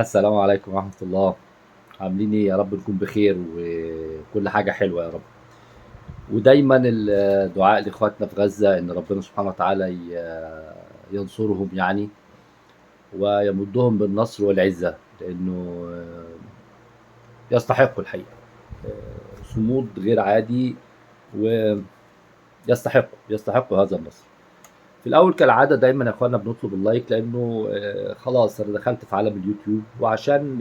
السلام عليكم ورحمة الله. عاملين ايه؟ يا رب نكون بخير وكل حاجة حلوة يا رب. ودايما الدعاء لإخواتنا في غزة إن ربنا سبحانه وتعالى ينصرهم يعني، ويمدهم بالنصر والعزة، لأنه يستحقوا الحقيقة صمود غير عادي، ويستحقوا هذا النصر. في الأول كالعادة دايما يا إخوانا بنطلب اللايك، لأنه خلاص أنا دخلت في عالم اليوتيوب، وعشان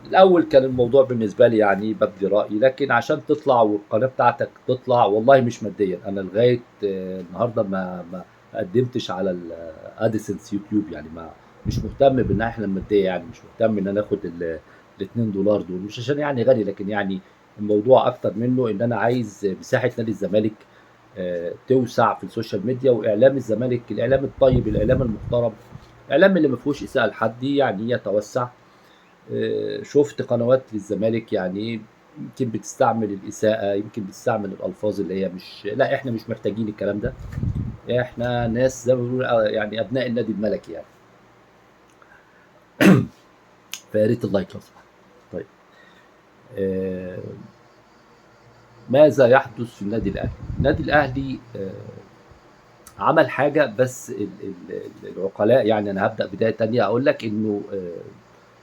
الأول كان الموضوع بالنسبة لي يعني ببدي رأيي، لكن عشان تطلع والقناة بتاعتك تطلع، والله مش ماديا. أنا لغاية النهاردة ما قدمتش على الادسنس يوتيوب، يعني ما مش مهتم بالناحية المادية، يعني مش مهتم إن أنا آخد ال 2 دولار دول، مش عشان يعني غني، لكن يعني الموضوع أكتر منه إن أنا عايز مساحة نادي الزمالك توسع في السوشيال ميديا، وإعلام الزمالك الإعلام الطيب، الإعلام المحترم، الإعلام اللي ما فيهوش إساءة لحد يعني يتوسع. شفت قنوات للزمالك يعني يمكن بتستعمل الإساءة، يمكن بتستعمل الألفاظ اللي هي مش، لا احنا مش محتاجين الكلام ده، احنا ناس زي ما بنقول يعني أبناء النادي الملكي يعني. فيا ريت اللايك لو سمحت. طيب، آه، ماذا يحدث في النادي الأهلي؟ النادي الأهلي عمل حاجة، بس العقلاء يعني، أنا هبدأ بداية تانية أقول لك إنه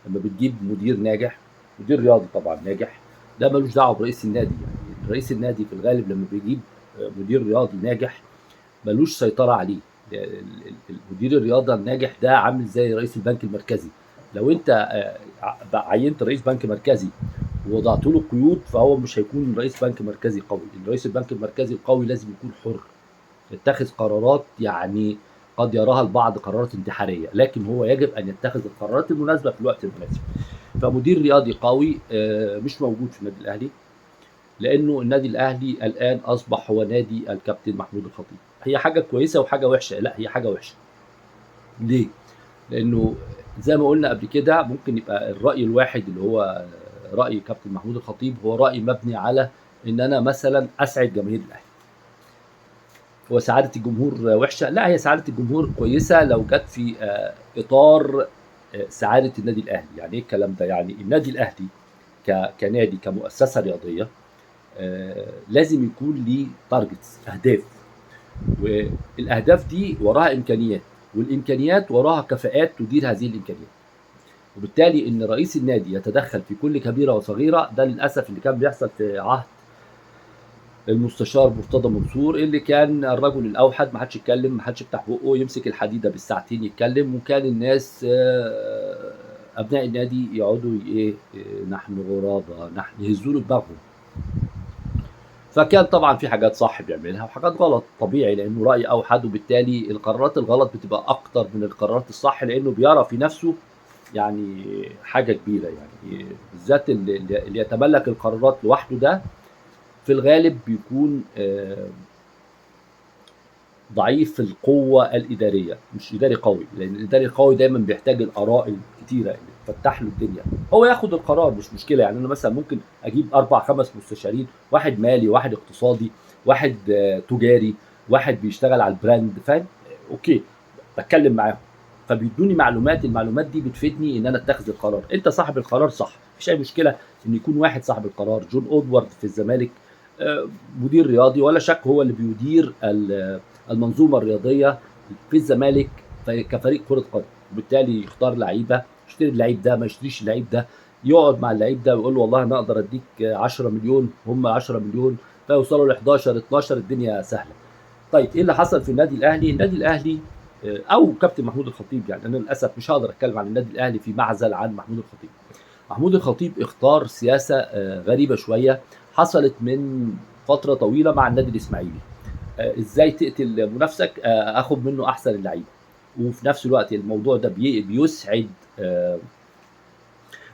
لما بتجيب مدير ناجح، مدير رياضي طبعا ناجح، ده ملوش دعوه برئيس النادي. يعني رئيس النادي في الغالب لما بيجيب مدير رياضي ناجح ملوش سيطره عليه. المدير الرياضه الناجح ده عامل زي رئيس البنك المركزي. لو انت عينت رئيس بنك مركزي ووضعت له قيود، فهو مش هيكون رئيس بنك مركزي قوي. رئيس البنك المركزي القوي لازم يكون حر، يتخذ قرارات يعني قد يراها البعض قرارات انتحاريه، لكن هو يجب ان يتخذ القرارات المناسبه في الوقت المناسب. فمدير رياضي قوي مش موجود في النادي الاهلي، لانه النادي الاهلي الان اصبح هو نادي الكابتن محمود الخطيب. هي حاجه كويسه وحاجه وحشه؟ لا، هي حاجه وحشه. ليه؟ لانه زي ما قلنا قبل كده، ممكن يبقى الراي الواحد اللي هو راي كابتن محمود الخطيب هو راي مبني على ان انا مثلا اسعد جماهير الاهلي. هو سعاده الجمهور وحشه؟ لا، هي سعاده الجمهور كويسه لو جت في اطار سعاده النادي الاهلي. يعني ايه الكلام ده؟ يعني النادي الاهلي كنادي، كمؤسسه رياضيه، لازم يكون ليه تارجتس، اهداف، والاهداف دي وراها امكانيات، والامكانيات وراها كفاءات تدير هذه الامكانيات. وبالتالي ان رئيس النادي يتدخل في كل كبيره وصغيره، ده للاسف اللي كان بيحصل في عهد المستشار مرتضى منصور، اللي كان الرجل الاوحد، ما حدش يتكلم، ما حدش يفتح بقه، يمسك الحديده بالساعتين يتكلم، وكان الناس ابناء النادي يقعدوا ايه، نحن غرابه، نحن يهزوا له دماغهم. فكان طبعا في حاجات صح بيعملها وحاجات غلط، طبيعي، لانه راي اوحد، وبالتالي القرارات الغلط بتبقى اكتر من القرارات الصح، لانه بيرى في نفسه يعني حاجه كبيره. يعني بالذات اللي يتملك القرارات لوحده ده في الغالب بيكون ضعيف في القوة الإدارية، مش إداري قوي، لأن الإداري القوي دايما بيحتاج الآراء الكتيرة اللي تفتح له الدنيا، هو ياخد القرار مش مشكلة. يعني أنا مثلا ممكن أجيب أربع خمس مستشارين، واحد مالي، واحد اقتصادي، واحد تجاري، واحد بيشتغل على البراند، فاهم؟ أوكي، بتكلم معاهم، فبيدوني معلومات، المعلومات دي بتفيدني ان انا اتخذ القرار. انت صاحب القرار صح، مفيش اي مشكله ان يكون واحد صاحب القرار. جون اودوارد في الزمالك مدير رياضي ولا شك، هو اللي بيدير المنظومه الرياضيه في الزمالك كفريق كره قدم، وبالتالي يختار لعيبه، يشتري اللعيب ده، ما يشتريش اللعيب ده، يقعد مع اللعيب ده ويقول له والله انا اقدر اديك 10 مليون، هم 10 مليون، فيوصلوا ل 11 12، الدنيا سهله. طيب ايه اللي حصل في النادي الاهلي؟ النادي الاهلي او كابتن محمود الخطيب، يعني انا للاسف مش هقدر اتكلم عن النادي الاهلي في معزل عن محمود الخطيب. محمود الخطيب اختار سياسه غريبه شويه، حصلت من فتره طويله مع النادي الاسماعيلي. ازاي تقتل منافسك، اخد منه احسن اللعيبه، وفي نفس الوقت الموضوع ده بيسعد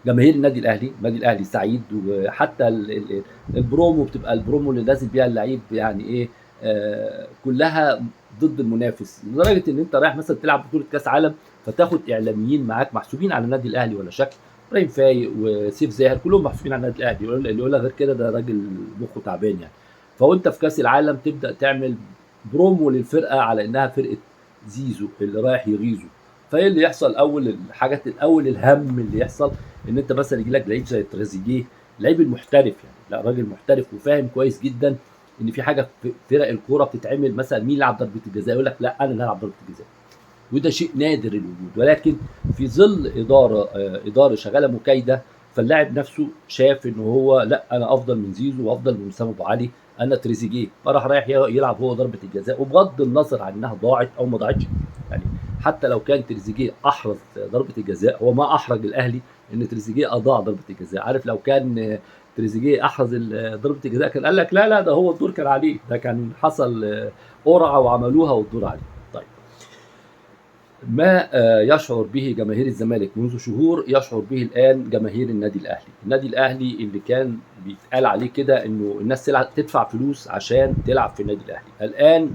جماهير النادي الاهلي. النادي الاهلي سعيد، وحتى البرومو بتبقى البرومو اللي نازل بيها اللعيب يعني ايه، كلها ضد المنافس، لدرجه ان انت رايح مثلا تلعب بطوله كاس عالم، فتاخد اعلاميين معاك محسوبين على النادي الاهلي ولا شكل. ابراهيم فايق وسيف زاهر كلهم محسوبين على النادي الاهلي، اللي يقول لك غير كده ده راجل مخه تعبان يعني. فوانت في كاس العالم تبدا تعمل برومو للفرقه على انها فرقه زيزو اللي رايح يغيظه، فايه اللي يحصل؟ اول الحاجات، الاول الهم اللي يحصل ان انت مثلا يجي لك لعيب زي تريزيجيه، لعيب المحترف يعني، لا راجل محترف وفاهم كويس جدا ان في حاجه في فرق الكوره بتتعمل، مثلا مين يلعب ضربه الجزاء؟ يقول لك لا انا اللي هلعب ضربه الجزاء، وده شيء نادر الوجود. ولكن في ظل اداره شغاله مكايده، فاللاعب نفسه شاف ان هو لا انا افضل من زيزو وافضل من وسام ابو علي، انا تريزيجيه، فراح رايح يلعب هو ضربه الجزاء، وبغض النظر عن انها ضاعت او ما ضاعتش يعني. حتى لو كان تريزيجيه احرز ضربه الجزاء، هو ما احرج الاهلي ان تريزيجيه اضاع ضربه الجزاء. عارف لو كان تريزيجيه احرز ضربه الجزاء كان قال لك لا لا ده هو الدور كان عليه، ده كان حصل قرعه وعملوها والدور عليه. طيب، ما يشعر به جماهير الزمالك منذ شهور يشعر به الآن جماهير النادي الأهلي. النادي الأهلي اللي كان بيتقال عليه كده إنه الناس تدفع فلوس عشان تلعب في النادي الأهلي، الآن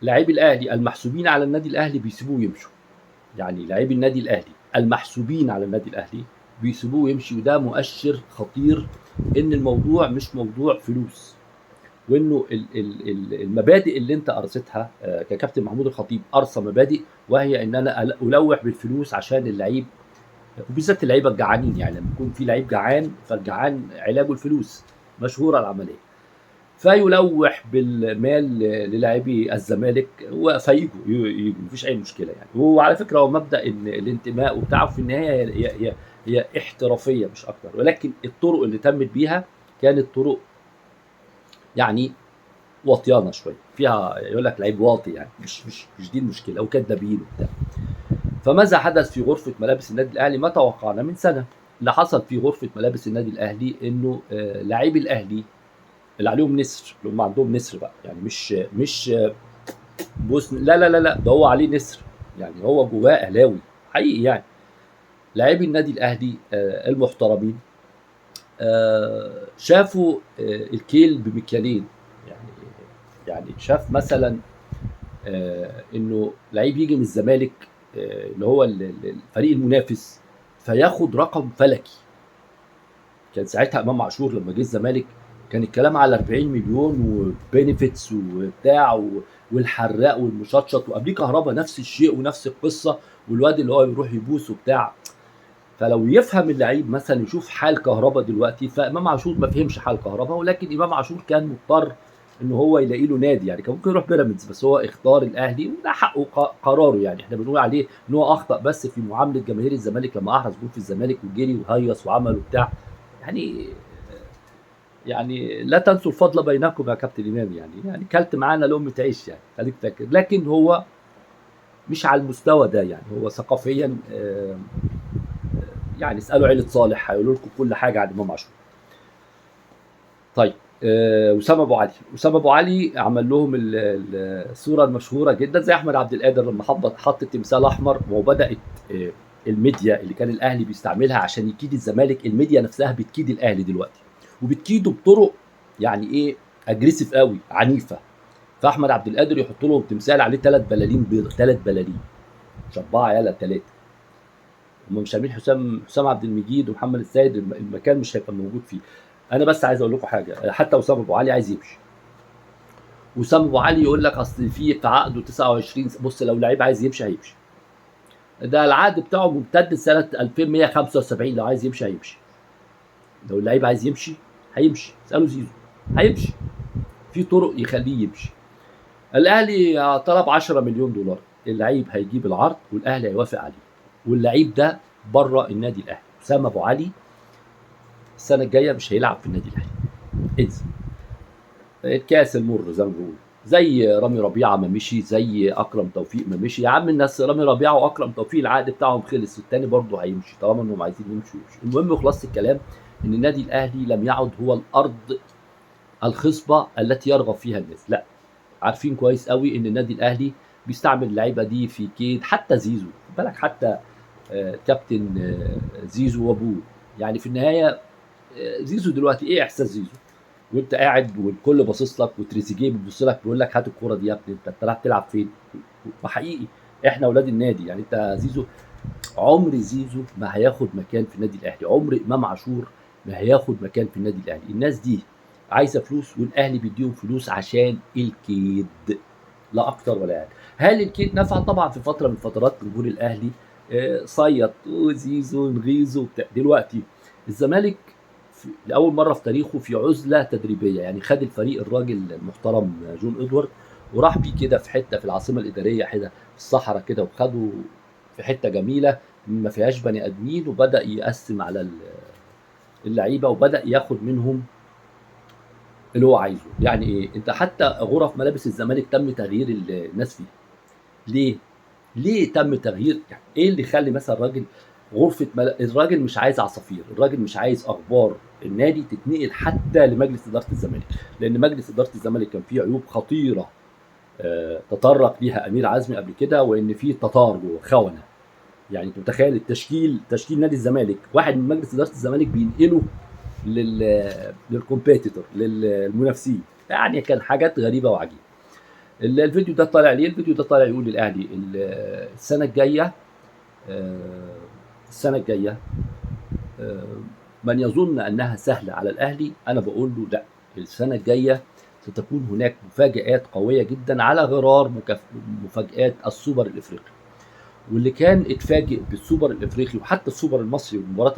لاعبي الأهلي المحسوبين على النادي الأهلي بيسيبوه يمشوا. يعني لاعبي النادي الأهلي المحسوبين على النادي الأهلي بيسيبوه يمشي، وده مؤشر خطير إن الموضوع مش موضوع فلوس، وانه المبادئ اللي انت ارستها ككابتن محمود الخطيب ارسى مبادئ، وهي ان انا الوح بالفلوس عشان اللعيب، وبالذات اللعيبه الجعانين. يعني لما يكون في لعيب جعان، فالجعان علاجه الفلوس، مشهوره العمليه، فيلوح بالمال للاعبي الزمالك فيجوا مفيش اي مشكله يعني. وعلى فكره هو مبدا ان الانتماء وبتاعه في النهايه هي احترافيه مش اكتر، ولكن الطرق اللي تمت بيها كانت طرق يعني واطيانه شويه، فيها يقول لك لعيب واطي يعني، مش دي المشكله، وكدابين وبتاع. فماذا حدث في غرفه ملابس النادي الاهلي؟ ما توقعنا من سنه. اللي حصل في غرفه ملابس النادي الاهلي انه لاعبي الاهلي اللي عليهم نسر، اللي هم عندهم نسر بقى يعني، مش بوسن، لا لا لا لا، ده هو عليه نسر يعني، هو جواه اهلاوي حقيقي يعني. لاعبي النادي الاهلي المحترمين شافوا الكيل بمكيالين يعني. يعني شاف مثلا انه لعيب يجي من الزمالك اللي هو الفريق المنافس فياخد رقم فلكي. كان ساعتها امام عاشور لما جه الزمالك كان الكلام على 40 مليون وبينيفيتس وبتاع والحراق والمشطشط، وقبليه كهربا نفس الشيء ونفس القصه، والواد اللي هو يروح يبوس وبتاع. فلو يفهم اللعيب مثلا يشوف حال كهربا دلوقتي، فامام عاشور ما فهمش حال كهربا، ولكن امام عاشور كان مضطر ان هو يلاقي له نادي يعني. كان ممكن يروح بيراميدز بس هو اختار الاهلي، وده حقه قراره يعني. احنا بنقول عليه ان هو اخطا بس في معامله جماهير الزمالك لما احرز جول في الزمالك وجري وهيص وعمل وبتاع يعني. يعني لا تنسوا الفضل بينكم يا كابتن امام يعني كلت معانا لقمه عيش يعني، خليك فاكر. لكن هو مش على المستوى ده يعني، هو ثقافيا يعني اسالوا عيله صالح هيقولوا لكم كل حاجه عن امام عاشور. طيب وسام ابو علي، وسام ابو علي عمل لهم الصوره المشهوره جدا زي احمد عبد القادر لما حط التمثال احمر، وبدات الميديا اللي كان الاهلي بيستعملها عشان يكيد الزمالك، الميديا نفسها بتكيد الاهلي دلوقتي، وبتكيده بطرق يعني ايه، اجريسيف قوي، عنيفه. فاحمد عبد القادر يحط لهم تمثال عليه 3 بلالين بيض، 3 بلالين مش 4 يالا 3. هم مش عاملين حسام عبد المجيد ومحمد السيد، المكان مش هيبقى موجود فيه. انا بس عايز اقول لكم حاجه، حتى وسام ابو علي عايز يمشي. وسام ابو علي يقول لك اصل في عقده 29. بص لو لعيب عايز يمشي هيمشي، ده العقد بتاعه ممتد سنه 2175، لو عايز يمشي هيمشي. لو اللعيب عايز يمشي هيمشي، اسالوا زيزو هيمشي، في طرق يخليه يمشي. الاهلي طلب 10 مليون دولار، اللعيب هيجيب العرض والاهلي هيوافق عليه، واللعيب ده بره النادي الاهلي. وسام ابو علي السنه الجايه مش هيلعب في النادي الاهلي، انسى. الكاس المر زي ما بنقول، زي رامي ربيعه ما مشي، زي اكرم توفيق ما مشي. يا عم الناس رامي ربيعه واكرم توفيق العقد بتاعهم خلص، والتاني برضه هيمشي طالما انهم عايزين يمشوا. المهم خلاصه الكلام ان النادي الاهلي لم يعد هو الارض الخصبه التي يرغب فيها الناس، لا، عارفين كويس قوي ان النادي الاهلي بيستعمل اللعيبه دي في كيد. حتى زيزو بالك، حتى كابتن زيزو وابوه يعني في النهايه. زيزو دلوقتي ايه احساس زيزو وانت قاعد والكل باصص لك، وتريزيجيه بيبص لك بيقول لك هات الكوره دي يا ابني، انت رايح تلعب فين؟ وحقيقي احنا اولاد النادي يعني. انت زيزو، عمر زيزو ما هياخد مكان في النادي الاهلي، عمر امام عاشور ما هياخد مكان في النادي الاهلي. الناس دي عايزه فلوس، والاهلي بيديهم فلوس عشان الكيد. لا اكتر ولا اقل. هل الكيد نفع؟ طبعا في فتره من فترات جمهور الاهلي صيط وزيزو نغيزو وبتاع. دلوقتي الزمالك لاول مره في تاريخه في عزله تدريبيه، يعني خد الفريق الراجل المحترم جون ادوارد وراح بيه كده في حته في العاصمه الاداريه كده في الصحراء كده، وخده في حته جميله ما فيهاش بني ادمين، وبدا يقسم على اللعيبه وبدا ياخد منهم اللي هو عايزه. يعني ايه؟ انت حتى غرف ملابس الزمالك تم تغيير الناس فيها. ليه؟ ليه تم تغيير؟ يعني ايه اللي يخلي مثلا الراجل مش عايز عصافير، الراجل مش عايز اخبار النادي تتنقل حتى لمجلس اداره الزمالك، لان مجلس اداره الزمالك كان فيه عيوب خطيره تطرق ليها امير عزمي قبل كده، وان فيه تتار جوه خونه. يعني انت متخيل تشكيل نادي الزمالك واحد من مجلس اداره الزمالك بينقله للكومبيتيتور للمنافسين؟ يعني كان حاجات غريبه وعجيبه. الفيديو ده طالع ليه؟ الفيديو ده طالع يقول للاهلي السنه الجايه السنه الجايه من يظن انها سهله على الاهلي، انا بقول له لا، السنه الجايه ستكون هناك مفاجآت قويه جدا على غرار مفاجآت السوبر الافريقي. واللي كان اتفاجئ بالسوبر الافريقي وحتى السوبر المصري المباراه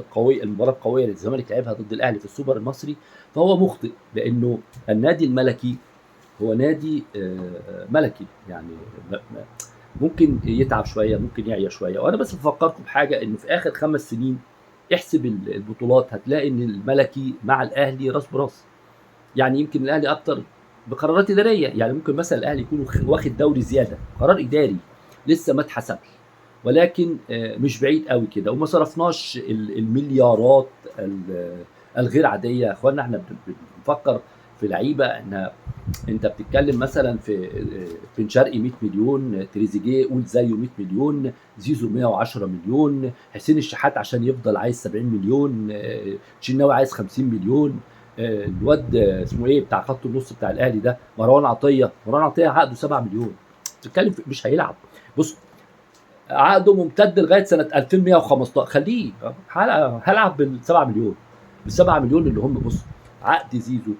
القويه اللي الزمالك لعبها ضد الاهلي في السوبر المصري، فهو مخطئ، لانه النادي الملكي هو نادي ملكي. يعني ممكن يتعب شويه، ممكن يعيا شويه. وانا بس بفكركم بحاجه، ان في اخر 5 سنين احسب البطولات هتلاقي ان الملكي مع الاهلي راس براس. يعني يمكن الاهلي اكتر بقرارات اداريه، يعني ممكن مثلا الاهلي يكون واخد دوري زياده، قرار اداري لسه ما اتحسبش، ولكن مش بعيد قوي كده، وما صرفناش المليارات الغير عاديه. يا اخوانا احنا بنفكر في لعيبه، انت بتتكلم مثلا في بن شرقي 100 مليون، تريزيجيه قول زيه 100 مليون، زيزو 110 مليون، حسين الشحات عشان يفضل عايز 70 مليون، شناوي عايز 50 مليون، الواد اسمه ايه بتاع خط النص بتاع الاهلي ده مروان عطيه عقده 7 مليون. بتتكلم مش هيلعب. بص، عقده ممتد لغايه سنه 2115، خليه هلعب بال 7 مليون. بال 7 مليون اللي هم، بص، عقد زيزو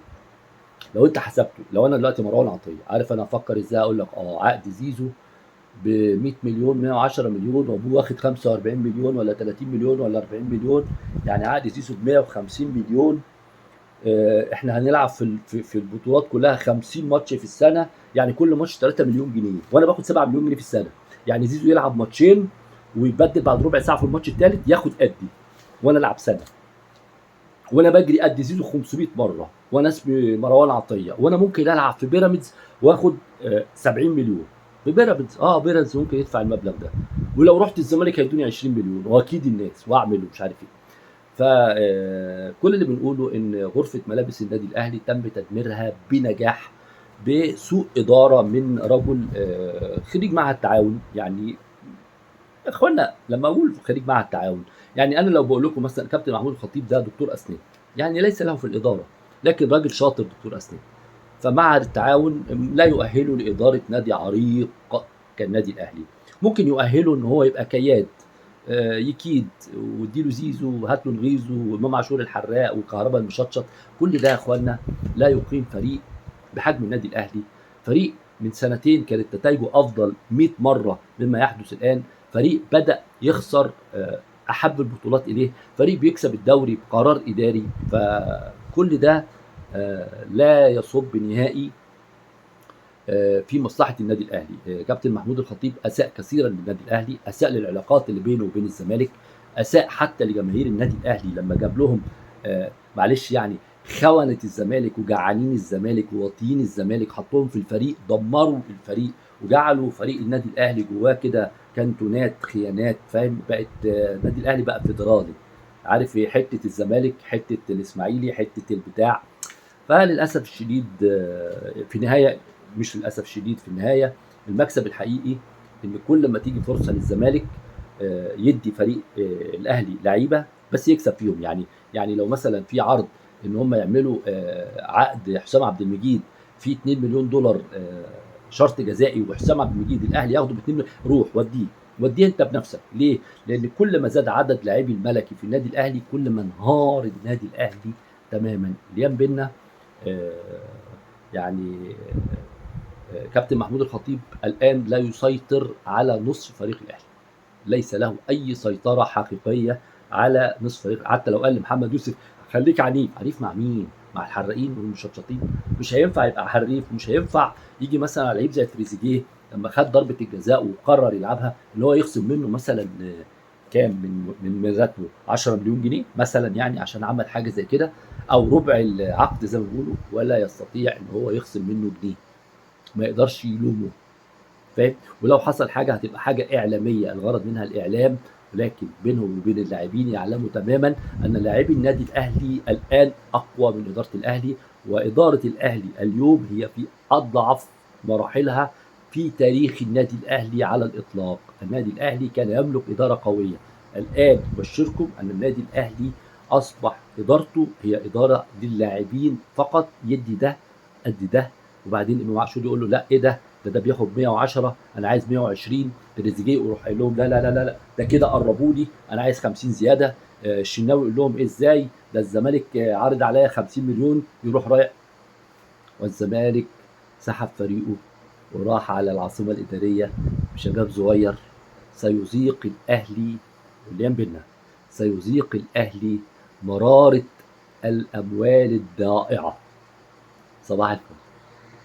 لو انت حسبته، لو انا دلوقتي مروان عطيه، عارف انا افكر ازاي؟ اقول لك عقد زيزو ب 100 مليون، 110 مليون، وابوه واخد 45 مليون ولا 30 مليون ولا 40 مليون، يعني عقد زيزو ب 150 مليون. احنا هنلعب في البطولات كلها 50 ماتش في السنه، يعني كل ماتش 3 مليون جنيه، وانا باخد 7 مليون جنيه في السنه. يعني زيزو يلعب ماتشين ويبدل بعد ربع ساعه في الماتش الثالث ياخد قدي، وانا العب سنه، وانا بجري قد زيزو 500 مره، وانا اسمي مروان عطيه، وانا ممكن العب في بيراميدز واخد 70 مليون في بيراميدز. بيراميدز ممكن يدفع المبلغ ده، ولو رحت الزمالك هيدوني 20 مليون، واكيد الناس واعمل ومش عارف ايه. فكل اللي بنقوله ان غرفه ملابس النادي الاهلي تم تدميرها بنجاح بسوء اداره من رجل خريج معهد التعاون. يعني يا اخوانا لما اقول خريج معهد التعاون، يعني انا لو بقول لكم مثلا كابتن محمود الخطيب ده دكتور اسنان، يعني ليس له في الاداره، لكن راجل شاطر دكتور اسنان. فمعهد التعاون لا يؤهله لاداره نادي عريق كالنادي الاهلي. ممكن يؤهله ان هو يبقى كياد، يكيد واديله زيزو وهات له نغيزو وامام عاشور الحراق والكهرباء المشطشط. كل ده يا اخوانا لا يقيم فريق بحجم النادي الاهلي. فريق من سنتين كانت نتائجه افضل 100 مره مما يحدث الان. فريق بدا يخسر احب البطولات اليه، فريق بيكسب الدوري بقرار اداري. فكل ده لا يصب نهائي في مصلحه النادي الاهلي. كابتن محمود الخطيب اساء كثيرا للنادي الاهلي، اساء للعلاقات اللي بينه وبين الزمالك، اساء حتى لجماهير النادي الاهلي لما جاب لهم معلش يعني خونه الزمالك وجعانين الزمالك وواطيين الزمالك، حطهم في الفريق، دمروا الفريق وجعلوا فريق النادي الاهلي جواه كده كانتونات خيانات، فاهم؟ بقت النادي الاهلي بقى فيدرالي، عارف ايه؟ حته الزمالك، حته الاسماعيلي، حته البتاع. فللاسف الشديد في النهايه، مش للاسف الشديد، في النهايه المكسب الحقيقي ان كل ما تيجي فرصه للزمالك يدي فريق الاهلي لعيبه بس يكسب فيهم. يعني لو مثلا في عرض ان هم يعملوا عقد حسام عبد المجيد في 2 مليون دولار شرط جزائي، وحسام عبد المجيد الاهلي ياخده ب 2 مليون، روح وديه انت بنفسك. ليه؟ لان كل ما زاد عدد لاعبي الملكي في النادي الاهلي كل ما انهار النادي الاهلي تماما. ليام بينا يعني كابتن محمود الخطيب الآن لا يسيطر على نصف فريق الأهلي، ليس له أي سيطرة حقيقية على نصف فريق، حتى لو قال لمحمد يوسف خليك عنيف، عنيف مع مين؟ مع الحراقين والمشطشطين؟ مش هينفع يبقى حريف، مش هينفع يجي مثلا على لعيب زي تريزيجيه لما خد ضربة الجزاء وقرر يلعبها ان هو يخصم منه مثلا كام من راتبه 10 مليون جنيه مثلا، يعني عشان عمل حاجه زي كده، او ربع العقد زي ما بيقولوا، ولا يستطيع ان هو يخصم منه جنيه، ما يقدرش يلومه، فاهم؟ ولو حصل حاجه هتبقى حاجه اعلاميه الغرض منها الاعلام، ولكن بينهم وبين اللاعبين يعلموا تماما ان لاعبي النادي الاهلي الان اقوى من اداره الاهلي، واداره الاهلي اليوم هي في اضعف مراحلها في تاريخ النادي الاهلي على الاطلاق. النادي الاهلي كان يملك اداره قويه، الان ابشركم ان النادي الاهلي اصبح ادارته هي اداره للاعبين فقط، يدي ده قد ده، وبعدين امام عاشور يقول له لا ايه ده، ده بياخد 110 انا عايز 120، تريزيجيه يروح قايل لهم لا لا لا لا ده كده قربوا لي انا عايز 50 زياده، الشناوي يقول لهم إيه ازاي ده الزمالك عارض عليا 50 مليون، يروح رايح، والزمالك سحب فريقه وراح على العاصمه الاداريه بشباب صغير، سيذيق الاهلي واللي بينا، سيذيق الاهلي مراره الاموال الضائعه. صباح الفل.